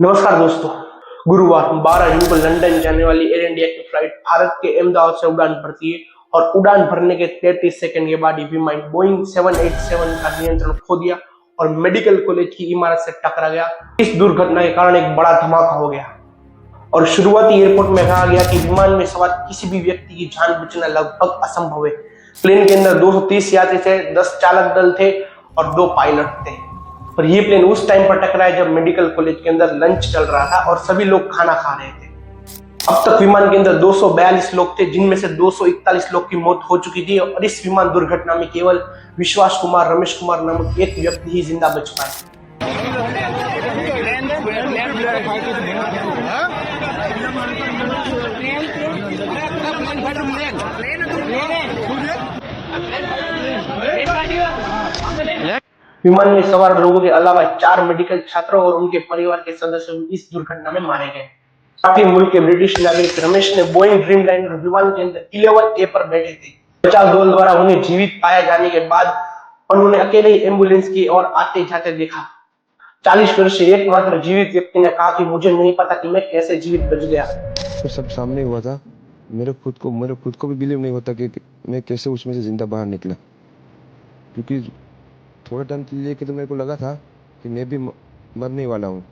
नमस्कार दोस्तों। गुरुवार 12 जून को लंदन जाने वाली एयर इंडिया की फ्लाइट भारत के अहमदाबाद से उड़ान भरती है और उड़ान भरने के 33 सेकंड के बाद विमान बोइंग 787 का नियंत्रण खो दिया और मेडिकल कॉलेज की इमारत से टकरा गया। इस दुर्घटना के कारण एक बड़ा धमाका हो गया और शुरुआती एयरपोर्ट में कहा गया कि विमान में सवार किसी भी व्यक्ति की जान बचना लगभग असंभव है। प्लेन के अंदर 230 यात्री थे, 10 चालक दल थे और 2 पायलट थे। और ये प्लेन उस टाइम पर टकराया जब मेडिकल कॉलेज के अंदर लंच चल रहा था और सभी लोग खाना खा रहे थे। अब तक विमान के अंदर 242 लोग थे, जिनमें से 241 लोग की मौत हो चुकी थी और इस विमान दुर्घटना में केवल विश्वास कुमार रमेश कुमार नामक एक व्यक्ति ही जिंदा बच पाए। विमान में सवार लोगों के अलावा 4 मेडिकल छात्रों और उनके परिवार के सदस्य इस दुर्घटना में मारे गए। साथ ही मुल्क के ब्रिटिश नागरिक रमेश ने बोइंग ड्रीमलाइनर विमान के अंदर 11A पर बैठे थे। बचाव दल द्वारा उन्हें जीवित पाए जाने के बाद उन्होंने अकेले ही एम्बुलेंस की ओर आते जाते देखा। 40 वर्षीय एकमात्र जीवित व्यक्ति ने कहा कि मुझे नहीं पता कि मैं कैसे जीवित बच गया। तो सब सामने हुआ था। मेरे खुद को भी बिलीव नहीं होता कि मैं कैसे उसमें से जिंदा बाहर निकला, क्योंकि थोड़ा टाइम के लिए तो मेरे को लगा था कि मैं भी मरने वाला हूँ,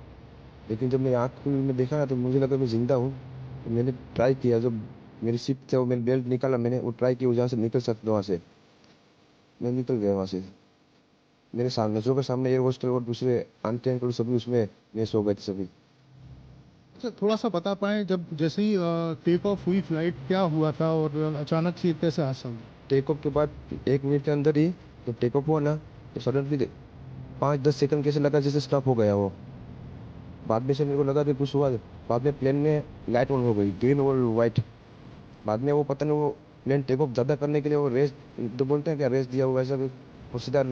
लेकिन जब मैं आँख में देखा ना तो मुझे लगा मैं जिंदा हूँ। तो मैंने ट्राई किया, जब मेरी सीट थे वो मैंने बेल्ट निकाला, मैंने वो ट्राई किया जहाँ से निकल सकता वहाँ से मैं निकल गया वहाँ से। मेरे सामने नजरों के सामने एयर होस्टल और दूसरे आंटी अंकल सभी उसमें मिस हो गए थे सभी। अच्छा, थोड़ा सा बता पाएँ, जब जैसे ही टेक ऑफ हुई फ्लाइट, क्या हुआ था और अचानक से कैसे हादसा हुआ? टेक ऑफ के बाद 1 मिनट के अंदर ही जब टेक ऑफ हुआ ना तो सडनली 5-10 सेकंड कैसे लगा जैसे स्टॉप हो गया वो। बाद में से मेरे को लगा कि कुछ हुआ। बाद में प्लेन में लाइट ऑन हो गई, ग्रीन और वाइट। बाद में वो पता नहीं वो प्लेन टेक ऑफ ज़्यादा करने के लिए वो रेस तो बोलते हैं क्या, रेस दिया हुआ ऐसा, वो सीधा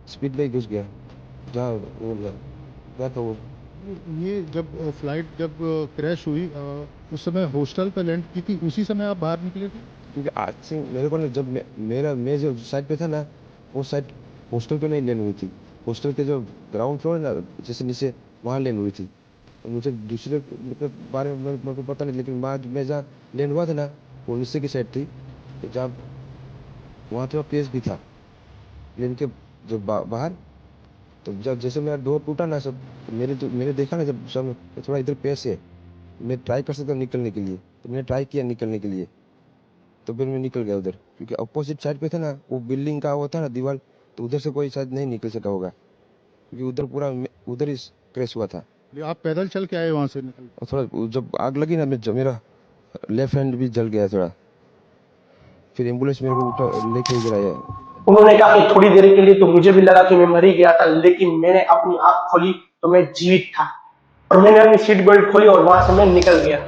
स्पीड में ही घुस गया जहाँ वो गया तो वो। ये जब फ्लाइट जब क्रैश हुई, उस समय हॉस्टल पे लैंड की थी, उसी समय आप बाहर निकले थे? क्योंकि आज से मेरे को ना जब मैं जो साइड पे था ना वो साइड हॉस्टल पे नहीं लैंड हुई थी। हॉस्टल के जो ग्राउंड फ्लोर है ना जैसे नीचे वहाँ लैंड हुई थी। मुझे दूसरे के बारे में मेरे को पता नहीं, लेकिन वहाँ मैं जहाँ लैंड हुआ था ना वो नीचे की साइड थी, जहाँ वहाँ थोड़ा प्लेस भी था प्लेन के जो बाहर। तो जब जैसे मेरा डोर टूटा ना सब तो मेरे देखा ना जब सब थोड़ा इधर पेस है, मैं ट्राई कर सकता निकलने के लिए, तो मैंने ट्राई किया निकलने के लिए, तो फिर मैं निकल गया उधर। क्योंकि अपोजिट साइड पे था ना वो बिल्डिंग का वो था ना दीवार, तो उधर से कोई शायद नहीं निकल सका होगा, क्योंकि उधर पूरा उधर ही क्रैश हुआ था। आप पैदल चल के आए वहाँ से निकल? और थोड़ा जब आग लगी ना मेरा लेफ्ट हैंड भी जल गया थोड़ा। फिर एम्बुलेंस मेरे को उठा लेके इधर आया। उन्होंने कहा कि थोड़ी देर के लिए तो मुझे भी लगा कि मैं मर ही गया था, लेकिन मैंने अपनी आंख खोली तो मैं जीवित था और मैंने अपनी सीट बेल्ट खोली और वहां से मैं निकल गया।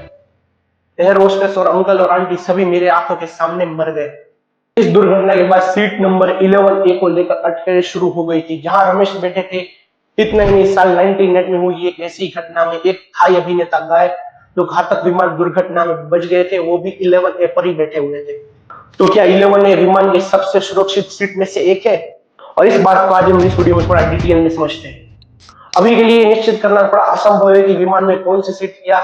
एयर होस्टेस और अंकल और आंटी सभी मेरे आंखों के सामने मर गए। इस दुर्घटना के बाद सीट नंबर 11A को लेकर अटकलें शुरू हो गई थी, जहां रमेश बैठे थे। इतना ही नहीं, साल 1998 में हुई एक ऐसी घटना में एक थाई अभिनेता गायक जो घातक विमान दुर्घटना में बच गए थे, वो भी 11A पर ही बैठे हुए थे। तो क्या 11A विमान की सबसे सुरक्षित सीट में से एक है? और इस बात को आज हम इस वीडियो में थोड़ा डिटेल में समझते हैं। अभी के लिए निश्चित करना थोड़ा असंभव है कि विमान में कौन सी सीट या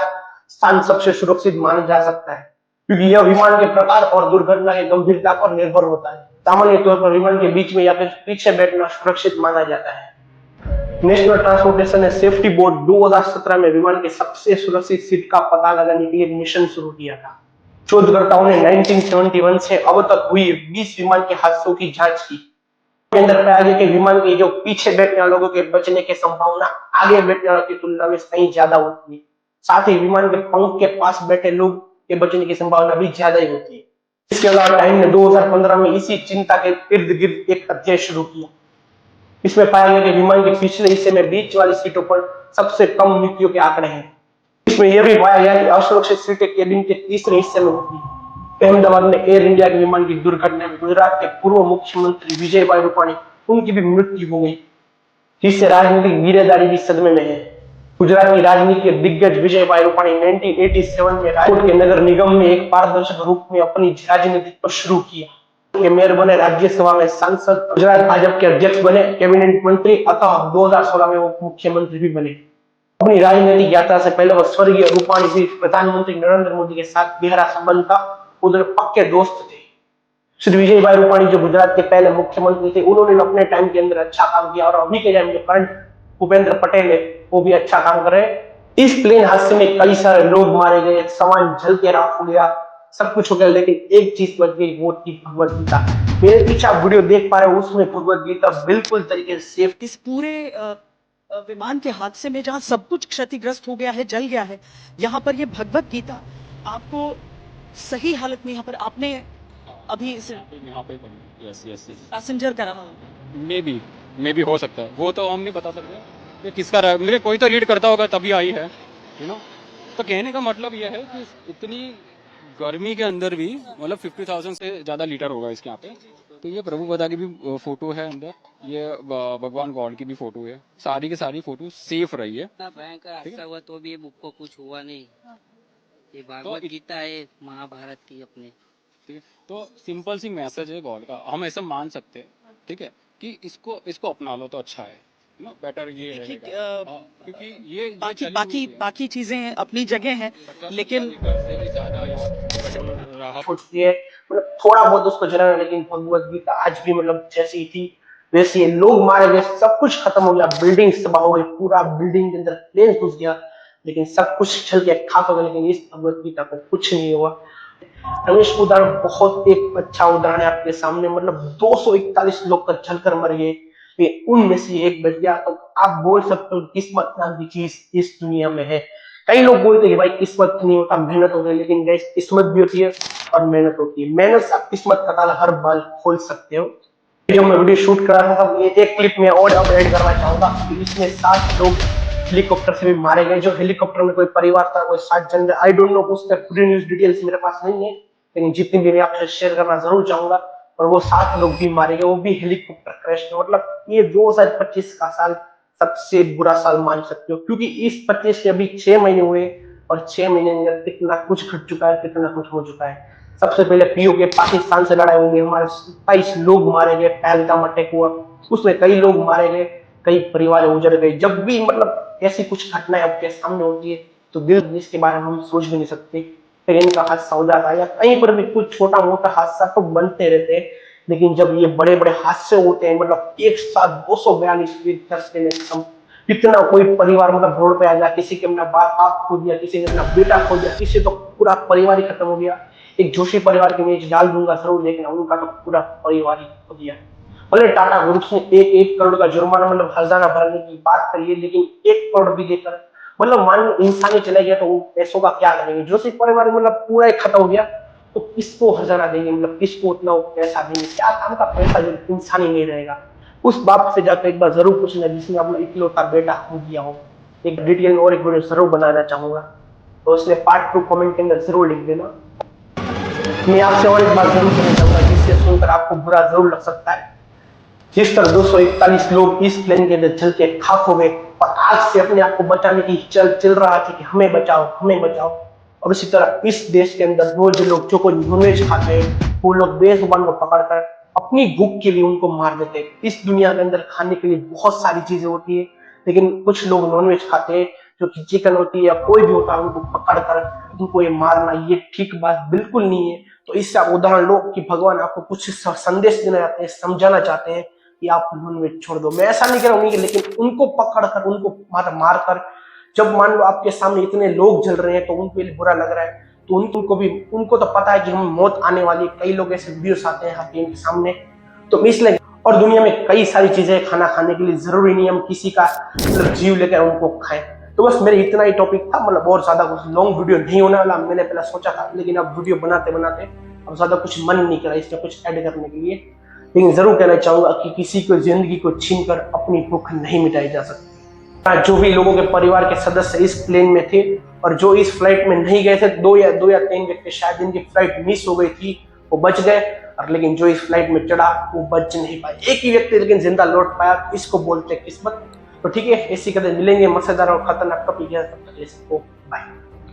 स्थान सबसे सुरक्षित माना जा सकता है, क्योंकि यह विमान के प्रकार और दुर्घटना की गंभीरता पर निर्भर होता है। सामान्य तौर पर विमान के बीच में या फिर पीछे बैठना सुरक्षित माना जाता है। National transportation and safety board 2017 में विमान के सबसे सुरक्षित सीट का पता लगाने के लिए मिशन शुरू किया था। शोधकर्ताओं ने 1971 से अब तक हुई 20 विमान के हादसों की जांच की। के अंदर पाया गया कि विमान के जो पीछे बैठने वाले लोगों के बचने की संभावना आगे बैठने वालों की तुलना में कहीं ज्यादा होती है। साथ ही विमान के पंख के पास बैठे लोग के बचने की संभावना भी ज्यादा ही होती है। इसके अलावा टाइम ने 2015 में इसी चिंता के इर्द गिर्द एक अध्ययन शुरू किया। इसमें पाया गया कि विमान के पिछले हिस्से में बीच वाली सीटों पर सबसे कम मृत्यु के आंकड़े हैं। इसमें यह भी पाया गया कि असुरक्षित सीटें केबिन के तीसरे हिस्से में होती है। अहमदाबाद में एयर इंडिया के विमान की दुर्घटना में गुजरात के पूर्व मुख्यमंत्री विजय भाई रूपाणी उनकी भी मृत्यु हो गई, जिससे राजनीतिक गिरेदारी भी सदमे में है। गुजरात की राजनीति के दिग्गज विजय भाई रूपाणी 1987 में राजकोट के नगर निगम में एक पारदर्शक रूप में अपनी राजनीति को शुरू किया। के मेयर बने, राज्यसभा में सांसद, गुजरात भाजपा के अध्यक्ष बने, कैबिनेट मंत्री, अतः 2016 में वो मुख्यमंत्री भी बने। अपनी राजनीतिक यात्रा से पहले वो स्वर्गीय रूपाणी जी प्रधानमंत्री नरेंद्र मोदी के साथ गहरा संबंध था, उधर पक्के दोस्त थे। श्री विजय भाई रूपाणी जो गुजरात के पहले मुख्यमंत्री थे, उन्होंने अपने टाइम के अंदर अच्छा काम किया और अभी के टाइम जो करंट भूपेंद्र पटेल है वो भी अच्छा काम कर रहे हैं। इस प्लेन हादसे में कई सारे लोग मारे गए, सामान जल के राख हो गया, सब कुछ हो गया, लेकिन एक चीज बच गई, वो थी भगवत गीता। मेरे पीछे आप वीडियो देख पा रहे हो, उसमें भगवत गीता बिल्कुल तरीके से सेफ। इस पूरे विमान के हादसे में जहां सब कुछ क्षतिग्रस्त हो गया है, जल गया है, यहाँ पर ये भगवत गीता आपको सही हालत में यहाँ पर आपने अभी इस यहाँ पे यस यस पैसेंजर करा मे बी हो सकता है, वो तो हम नहीं बता सकते कि किसका रहा। मेरे कोई तो रीड करता होगा तभी आई है, यू नो। तो कहने का मतलब ये है कि इतनी गर्मी के अंदर भी मतलब 50,000 से ज़्यादा लीटर होगा इसके यहाँ पे। तो ये प्रभु बदा की भी फोटो है अंदर, ये भगवान गॉड की भी फोटो है, सारी की सारी फोटो सेफ रही है। इतना भयंकर हादसा हुआ तो भी बुक को कुछ हुआ नहीं। ये भागवत गीता है महाभारत की अपने। ठीक है, तो सिंपल सी मैसेज है गॉड का, हम ऐसा मान सकते हैं, ठीक है, कि इसको अपना लो तो अच्छा है, नो बेटर ये रहेगा। क्योंकि ये बाकी चीजें अपनी जगह हैं, लेकिन फुटती है, मतलब थोड़ा बहुत उसको जला, लेकिन भगवत गीता आज भी मतलब जैसी थी वैसे ही। लोग मारे गए, सब कुछ खत्म हो गया, बिल्डिंग तबाह हो गई, पूरा बिल्डिंग के अंदर प्लेन घुस गया, लेकिन सब कुछ चल के खाक हो गया, लेकिन इस भगवत गीता को कुछ नहीं हुआ। रमेश उदाहरण बहुत एक अच्छा उदाहरण है आपके सामने, मतलब 241 लोग का जलकर मर गए, उनमें से एक बच गया। तो आप बोल सकते हो किस्मत नाम की चीज इस दुनिया में है। कई लोग बोलते हैं कि भाई किस्मत नहीं होता, मेहनत होती है, लेकिन गाइस किस्मत भी होती है और मेहनत होती है। मेहनत से आप किस्मत का ताला हर बार खोल सकते हो। जो मैं वीडियो शूट कर रहा था, ये एक क्लिप में और अपडेट करना चाहूंगा कि इसमें 7 लोग हेलीकॉप्टर से भी मारे गए। जो हेलीकॉप्टर में कोई परिवार था, कोई 60 जन, आई डोंट नो, उसका पूरी न्यूज डिटेल्स मेरे पास नहीं है, लेकिन जितनी भी मैं आपसे शेयर करना जरूर चाहूंगा। और वो 7 लोग भी मारे गए, वो भी हेलीकॉप्टर क्रैश में। मतलब ये 2025 का साल सबसे बुरा साल मान सकते हो, क्योंकि इस 25 के अभी 6 महीने हुए और 6 महीने में कितना कुछ घट चुका है, कितना कुछ हो चुका है। सबसे पहले पीओ के पाकिस्तान से लड़ाई हुई, हमारे 27 लोग मारे गए, पहलगाम अटैक हुआ, उसमें कई लोग मारे गए, कई परिवार उजड़ गए। जब भी मतलब ऐसी कुछ घटनाएं आपके सामने होती है तो दिल जिसके बारे में हम सोच भी नहीं सकते। ट्रेन का हादसा हो जाता है या कहीं पर भी कुछ छोटा मोटा हादसा तो बनते रहते हैं, लेकिन जब ये बड़े बड़े हादसे होते हैं, मतलब एक साथ 242 कितना कोई परिवार मतलब रोड पे आ गया, किसी के अपना बाप खो दिया, किसी ने अपना बेटा खो दिया, किसी तो पूरा परिवार ही खत्म हो गया। एक जोशी परिवार के मैं डाल दूंगा जरूर देखना, उनका तो पूरा परिवार ही खो दिया। मतलब टाटा ग्रुप ने 1 करोड़ का जुर्माना मतलब हर्जाना भरने की बात करी है, लेकिन 1 करोड़ भी देकर मतलब मान लो इंसान ही चला गया तो वो पैसों का क्या करेंगे। जोशी परिवार मतलब पूरा ही खत्म हो गया तो किसको हर्जाना देंगे, मतलब किसको उतना पैसा देंगे, क्या काम का पैसा जो इंसान ही नहीं रहेगा। उस बाप से जाकर एक बार जरूर पूछना जिसने अपना इकलौता बेटा खो दिया हो। एक डिटेल में और एक वीडियो जरूर बनाना चाहूंगा, तो उसने पार्ट 2 कमेंट के अंदर जरूर लिख देना। मैं आपसे और एक बात जरूर कहना चाहूंगा जिससे सुनकर आपको बुरा जरूर लग सकता है। जिस तरह 241 लोग इस प्लेन के अंदर चल के खाक हो गए और आग से अपने आप को बचाने की चल रहा था कि हमें बचाओ हमें बचाओ। और इसी तरह इस देश के अंदर वो जो लोग जो कोई नॉनवेज खाते हैं, वो लोग बेजुबान को पकड़कर अपनी भूख के लिए उनको मार देते हैं। इस दुनिया के अंदर खाने के लिए बहुत सारी चीजें होती है, लेकिन कुछ लोग नॉनवेज खाते हैं, जो कि चिकन होती है या कोई भी होता है, उनको पकड़कर उनको ये मारना ये ठीक बात बिल्कुल नहीं है। तो इससे आप उदाहरण लो कि भगवान आपको कुछ संदेश देना चाहते हैं, समझाना चाहते हैं कि आप नॉनवेज छोड़ दो। मैं ऐसा नहीं कह रहा हूँ, लेकिन उनको पकड़कर उनको मारकर जब मान लो आपके सामने इतने लोग जल रहे हैं तो उनको बुरा लग रहा है, तो उनको तो पता है कि हम मौत आने वाली है। कई लोग ऐसे वीडियोस आते हैं आपके सामने, तो इसलिए और दुनिया में कई सारी चीजें खाना खाने के लिए, जरूरी नहीं हम किसी का मतलब जीव लेकर उनको खाएं। तो बस मेरे इतना ही टॉपिक था, मतलब और ज्यादा कुछ लॉन्ग वीडियो नहीं होने वाला मैंने पहले सोचा था, लेकिन अब वीडियो बनाते बनाते अब ज्यादा कुछ मन नहीं करा इसमें कुछ ऐड करने के लिए। लेकिन जरूर कहना चाहूंगा कि किसी को जिंदगी को छीनकर अपनी भूख नहीं मिटाई जा सकती। जो भी लोगों के परिवार के सदस्य इस प्लेन में थे और जो इस फ्लाइट में नहीं गए थे, दो या 3 व्यक्ति शायद जिनकी फ्लाइट मिस हो गई थी वो बच गए, और लेकिन जो इस फ्लाइट में चढ़ा वो बच नहीं पाए। एक ही व्यक्ति लेकिन जिंदा लौट पाया, इसको बोलते किस्मत। तो ठीक है, ऐसी कदर मिलेंगे मजेदार और खतरनाक टॉपिक है, तब तक के लिए सबको बाय।